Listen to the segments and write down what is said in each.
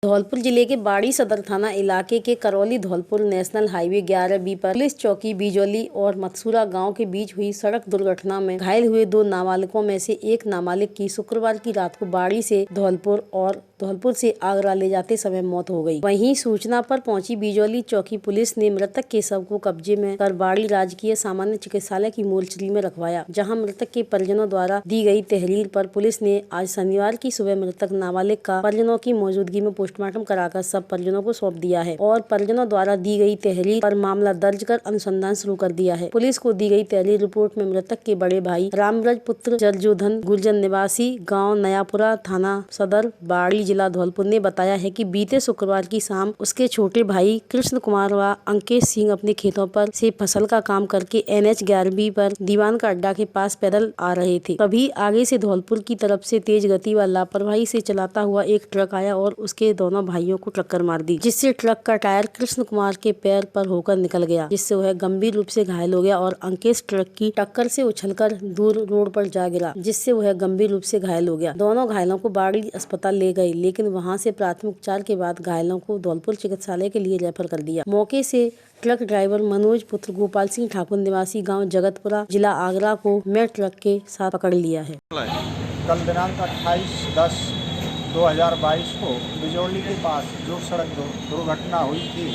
धौलपुर जिले के बाड़ी सदर थाना इलाके के Karauli Dholpur national highway 11B पर पुलिस चौकी बिजौली और मकसूरा गांव के बीच हुई सड़क दुर्घटना में घायल हुए 2 नाबालिगों में से एक नाबालिग की शुक्रवार की रात को बाड़ी से धौलपुर और धौलपुर से आगरा ले जाते समय मौत हो गई। वहीं सूचना पर पहुंची बिजौली चौकी पुलिस ने मृतक के शव को कब्जे में कर बाड़ी राजकीय सामान्य चिकित्सालय की मोर्चरी में रखवाया, जहां मृतक के परिजनों द्वारा दी गई तहरीर पर पुलिस ने आज शनिवार की सुबह मृतक नाबालिग का परिजनों की मौजूदगी में पोस्टमार्टम कराकर सब परिजनों को सौंप दिया है और परिजनों द्वारा दी गई तहरीर पर मामला दर्ज कर अनुसंधान शुरू कर दिया है। पुलिस को दी गई तहरीर रिपोर्ट में मृतक के बड़े भाई रामब्रज पुत्र जरजोधन गुर्जर निवासी गाँव नयापुरा थाना सदर बाड़ी जिला धौलपुर ने बताया है कि बीते शुक्रवार की शाम उसके छोटे भाई कृष्ण कुमार व अंकेश सिंह अपने खेतों पर से फसल का काम करके NH 11B पर दीवान का अड्डा के पास पैदल आ रहे थे। तभी आगे से धौलपुर की तरफ से तेज गति व लापरवाही से चलाता हुआ एक ट्रक आया और उसके दोनों भाइयों को टक्कर मार दी, जिससे ट्रक का टायर कृष्ण कुमार के पैर पर होकर निकल गया, जिससे वह गंभीर रूप से घायल हो गया और अंकेश ट्रक की टक्कर से उछलकर दूर रोड पर जा गिरा, जिससे वह गंभीर रूप से घायल हो गया। दोनों घायलों को बाड़ी अस्पताल ले गए, लेकिन वहां से प्राथमिक उपचार के बाद घायलों को धौलपुर चिकित्सालय के लिए रेफर कर दिया। मौके से ट्रक ड्राइवर मनोज पुत्र गोपाल सिंह ठाकुर निवासी गांव जगतपुरा जिला आगरा को मैं ट्रक के साथ पकड़ लिया है। कल दिनांक 28/10/2022 को बिजौली के पास जो सड़क दुर्घटना हुई थी,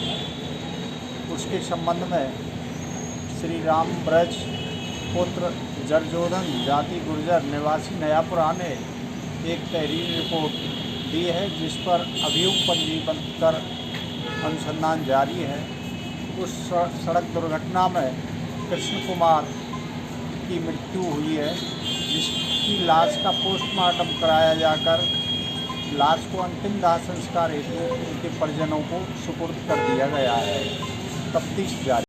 उसके संबंध में श्री रामब्रज पुत्र जरजोधन जाति गुर्जर निवासी नयापुरा ने एक तहरीर रिपोर्ट दी है, जिस पर अभियोग पंजीबद्ध कर अनुसंधान जारी है। उस सड़क दुर्घटना में कृष्ण कुमार की मृत्यु हुई है, जिसकी लाश का पोस्टमार्टम कराया जाकर लाश को अंतिम दाह संस्कार हेतु उनके परिजनों को सुपुर्द कर दिया गया है। तफ्तीश जारी।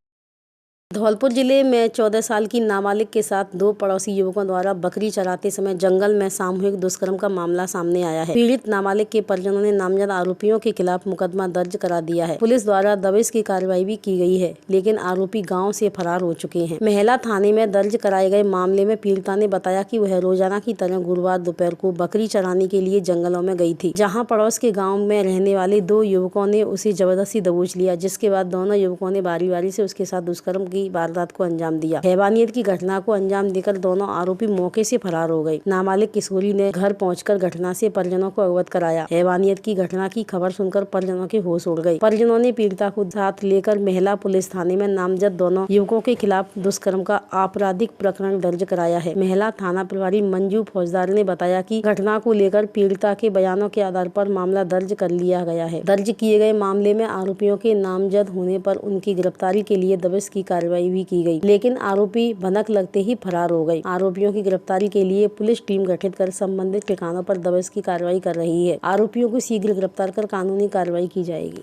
धौलपुर जिले में 14 साल की नाबालिग के साथ 2 पड़ोसी युवकों द्वारा बकरी चराते समय जंगल में सामूहिक दुष्कर्म का मामला सामने आया है। पीड़ित नाबालिग के परिजनों ने नामजद आरोपियों के खिलाफ मुकदमा दर्ज करा दिया है। पुलिस द्वारा दबिश की कार्रवाई भी की गई है, लेकिन आरोपी गाँव से फरार हो चुके हैं। महिला थाने में दर्ज कराए गए मामले में पीड़िता ने बताया कि वह रोजाना की तरह गुरुवार दोपहर को बकरी चराने के लिए जंगलों में गई थी, जहाँ पड़ोस के गाँव में रहने वाले 2 युवकों ने उसे जबरदस्ती दबोच लिया, जिसके बाद दोनों युवकों ने बारी बारी से उसके साथ दुष्कर्म की वारदात को अंजाम दिया। हैवानियत की घटना को अंजाम देकर दोनों आरोपी मौके से फरार हो गए। नाबालिग किशोरी ने घर पहुंचकर घटना से परिजनों को अवगत कराया। हैवानियत की घटना की खबर सुनकर परिजनों के होश उड़ गए। परिजनों ने पीड़िता को साथ लेकर महिला पुलिस थाने में नामजद दोनों युवकों के खिलाफ दुष्कर्म का आपराधिक प्रकरण दर्ज कराया है। महिला थाना प्रभारी मंजू फौजदार ने बताया कि घटना को लेकर पीड़िता के बयानों के आधार पर मामला दर्ज कर लिया गया है। दर्ज किए गए मामले में आरोपियों के नामजद होने पर उनकी गिरफ्तारी के लिए दबिश की कार्रवाई भी की गई, लेकिन आरोपी भनक लगते ही फरार हो गए। आरोपियों की गिरफ्तारी के लिए पुलिस टीम गठित कर संबंधित ठिकानों पर दबिश की कार्रवाई कर रही है। आरोपियों को शीघ्र गिरफ्तार कर कानूनी कार्रवाई की जाएगी।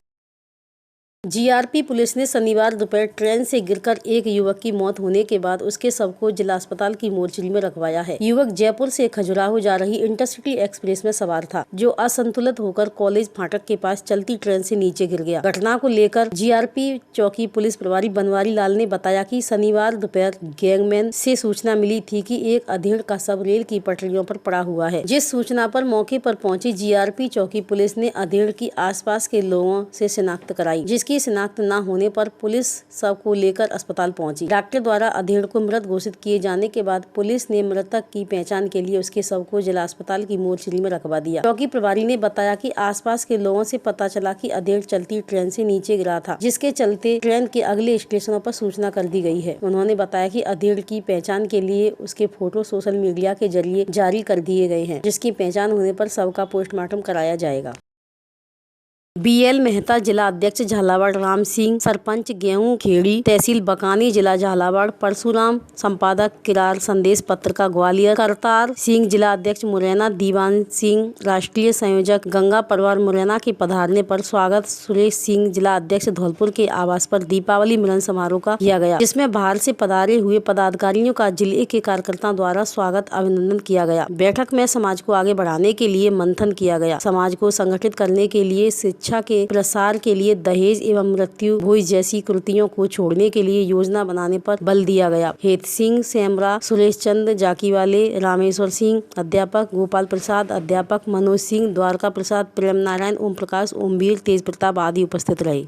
GRP पुलिस ने शनिवार दोपहर ट्रेन से गिरकर एक युवक की मौत होने के बाद उसके शव को जिला अस्पताल की मोर्चरी में रखवाया है। युवक जयपुर से खजुराहो जा रही इंटरसिटी एक्सप्रेस में सवार था, जो असंतुलित होकर कॉलेज फाटक के पास चलती ट्रेन से नीचे गिर गया। घटना को लेकर GRP चौकी पुलिस प्रभारी बनवारी लाल ने बताया कि शनिवार दोपहर गैंगमैन से सूचना मिली थी कि एक अधेड़ का शव रेल की पटरियों पर पड़ा हुआ है। जिस सूचना पर मौके पर पहुंची GRP चौकी पुलिस ने अधेड़ की आसपास के लोगों से शिनाख्त कराई, जिसकी शिनाख्त न होने पर पुलिस शव को लेकर अस्पताल पहुंची। डॉक्टर द्वारा अधेड़ को मृत घोषित किए जाने के बाद पुलिस ने मृतक की पहचान के लिए उसके शव को जिला अस्पताल की मोर्चरी में रखवा दिया। चौकी प्रभारी ने बताया कि आसपास के लोगों से पता चला कि अधेड़ चलती ट्रेन से नीचे गिरा था, जिसके चलते ट्रेन के अगले स्टेशनों पर सूचना कर दी गई है। उन्होंने बताया कि अधेड़ की पहचान के लिए उसके फोटो सोशल मीडिया के जरिए जारी कर दिए गए हैं, जिसकी पहचान होने पर शव का पोस्टमार्टम कराया जाएगा। BL मेहता जिला अध्यक्ष झालावाड़ राम सिंह, सरपंच गेहूं खेड़ी तहसील बकानी जिला झालावाड़ परशुराम, संपादक किरार संदेश पत्रिका ग्वालियर करतार सिंह, जिला अध्यक्ष मुरैना दीवान सिंह, राष्ट्रीय संयोजक गंगा परिवार मुरैना के पधारने पर स्वागत सुरेश सिंह, जिला अध्यक्ष धौलपुर के आवास पर दीपावली मिलन समारोह का किया गया, जिसमें बाहर से पधारे हुए पदाधिकारियों का जिले के कार्यकर्ताओं द्वारा स्वागत अभिनंदन किया गया। बैठक में समाज को आगे बढ़ाने के लिए मंथन किया गया। समाज को संगठित करने के लिए शिक्षा शिक्षा के प्रसार के लिए दहेज एवं मृत्यु भोज जैसी कृतियों को छोड़ने के लिए योजना बनाने पर बल दिया गया। हेत सिंह सेमरा, सुरेश चंद जाकीवाले, रामेश्वर सिंह अध्यापक, गोपाल प्रसाद अध्यापक, मनोज सिंह, द्वारका प्रसाद, प्रेम नारायण, ओम प्रकाश, ओमवीर, तेज प्रताप आदि उपस्थित रहे।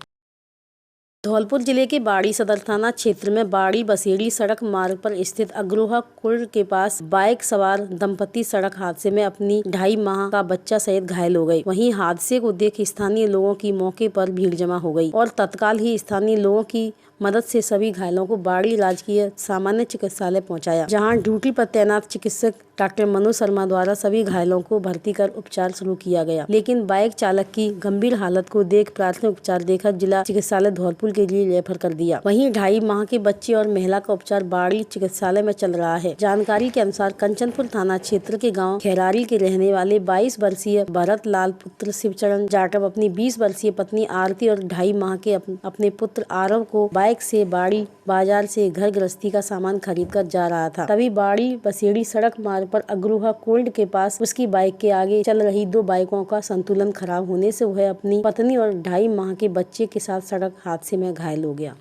धौलपुर जिले के बाड़ी सदर थाना क्षेत्र में बाड़ी बसेड़ी सड़क मार्ग पर स्थित अग्रोहा कुंड के पास बाइक सवार दंपति सड़क हादसे में अपनी 2.5 माह का बच्चा सहित घायल हो गई। वहीं हादसे को देख स्थानीय लोगों की मौके पर भीड़ जमा हो गई और तत्काल ही स्थानीय लोगों की मदद से सभी घायलों को बाड़ी राजकीय सामान्य चिकित्सालय पहुंचाया, जहां ड्यूटी पर तैनात चिकित्सक डॉक्टर मनोज शर्मा द्वारा सभी घायलों को भर्ती कर उपचार शुरू किया गया। लेकिन बाइक चालक की गंभीर हालत को देख प्राथमिक उपचार देकर जिला चिकित्सालय धौलपुर के लिए रेफर कर दिया। वहीं 2.5 माह के बच्चे और महिला का उपचार बाड़ी चिकित्सालय में चल रहा है। जानकारी के अनुसार कंचनपुर थाना क्षेत्र के गाँव खेरारी के रहने वाले 22 वर्षीय भरत लाल पुत्र शिवचरण जाटव अपनी 20 वर्षीय पत्नी आरती और 2.5 माह के अपने पुत्र आरव को बाइक से बाड़ी बाजार से घर गृहस्थी का सामान खरीद कर जा रहा था। तभी बाड़ी बसेड़ी सड़क मार्ग पर अग्रोहा कोल्ड के पास उसकी बाइक के आगे चल रही 2 बाइकों का संतुलन खराब होने से वह अपनी पत्नी और 2.5 माह के बच्चे के साथ सड़क हादसे में घायल हो गया।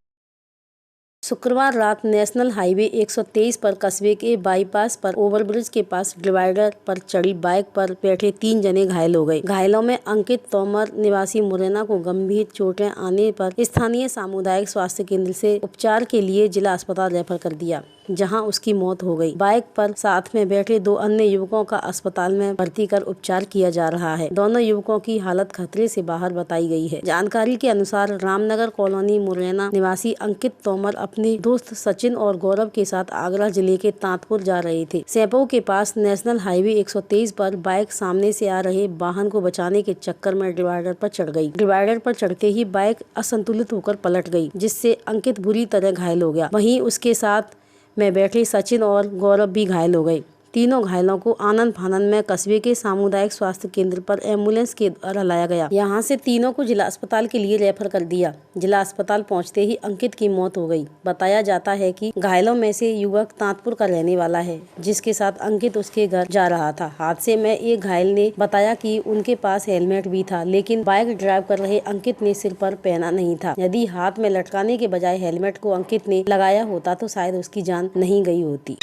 शुक्रवार रात नेशनल हाईवे 123 पर कस्बे के बाईपास पर ओवरब्रिज के पास डिवाइडर पर चढ़ी बाइक पर बैठे 3 जने घायल हो गए। घायलों में अंकित तोमर निवासी मुरैना को गंभीर चोटें आने पर स्थानीय सामुदायिक स्वास्थ्य केंद्र से उपचार के लिए जिला अस्पताल रेफर कर दिया, जहां उसकी मौत हो गई। बाइक पर साथ में बैठे 2 अन्य युवकों का अस्पताल में भर्ती कर उपचार किया जा रहा है। दोनों युवकों की हालत खतरे से बाहर बताई गई है। जानकारी के अनुसार रामनगर कॉलोनी मुरैना निवासी अंकित तोमर अपने दोस्त सचिन और गौरव के साथ आगरा जिले के तांतपुर जा रहे थे। सेपो के पास नेशनल हाईवे 123 पर बाइक सामने से आ रहे वाहन को बचाने के चक्कर में डिवाइडर पर चढ़ गई। डिवाइडर पर चढ़ते ही बाइक असंतुलित होकर पलट गई, जिससे अंकित बुरी तरह घायल हो गया। वहीं उसके साथ में बैठे सचिन और गौरव भी घायल हो गए। तीनों घायलों को आनंद फानंद में कस्बे के सामुदायिक स्वास्थ्य केंद्र पर एम्बुलेंस के द्वारा लाया गया। यहां से तीनों को जिला अस्पताल के लिए रेफर कर दिया। जिला अस्पताल पहुंचते ही अंकित की मौत हो गई। बताया जाता है कि घायलों में से युवक तांतपुर का रहने वाला है, जिसके साथ अंकित उसके घर जा रहा था। हादसे में एक घायल ने बताया कि उनके पास हेलमेट भी था, लेकिन बाइक ड्राइव कर रहे अंकित ने सिर पर पहना नहीं था। यदि हाथ में लटकाने के बजाय हेलमेट को अंकित ने लगाया होता तो शायद उसकी जान नहीं गई होती।